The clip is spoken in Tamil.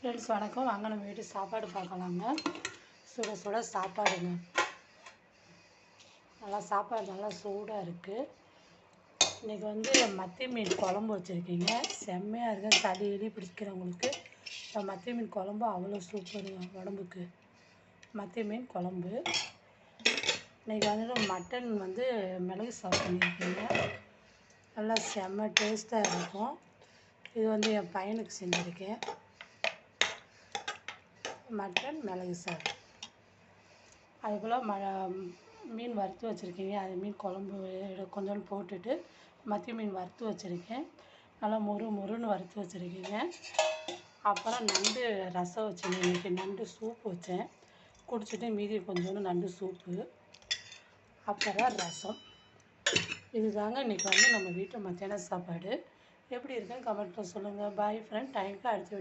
ஃப்ரெண்ட்ஸ் வணக்கம். வாங்க நம்ம வீட்டு சாப்பாடு பார்க்கலாங்க. சுட சுட சாப்பாடுங்க. சாப்பாடு நல்லா சூடாக இருக்குது. இன்றைக்கி மத்தி மீன் குழம்பு வச்சுருக்கீங்க. செம்மையாக இருக்குது. சளி எலி பிடிக்கிறவங்களுக்கு மத்தி மீன் குழம்பு அவ்வளோ சூப்பருங்க உடம்புக்கு. மத்தி மீன் குழம்பு. இன்றைக்கி மட்டன் மிளகு சாப்பிட்டு பண்ணியிருக்கீங்க. நல்லா செம்ம டேஸ்ட்டாக இருக்கும். இது என் பையனுக்கு செஞ்சுருக்கேன். மட்டன் மிளகு சாதம். அதுபோல் மீன் வறுத்து வச்சுருக்கீங்க. அது மீன் குழம்பு கொஞ்சோண்டு போட்டுட்டு மத்தி மீன் வறுத்து வச்சுருக்கேன். நல்லா மொறுன்னு வறுத்து வச்சுருக்கீங்க. அப்புறம் நண்டு ரசம் வச்சுருக்கேன். இன்றைக்கி நண்டு சூப்பு வச்சேன். குடிச்சிட்டு மீதி கொஞ்சோண்டு நண்டு சூப்பு, அப்புறம் ரசம். இதுதாங்க இன்றைக்கி நம்ம வீட்டு மத்தியான சாப்பாடு. எப்படி இருக்குன்னு கமெண்ட்டில் சொல்லுங்கள். பாய் ஃப்ரெண்ட். டைமுக்கு அடுத்து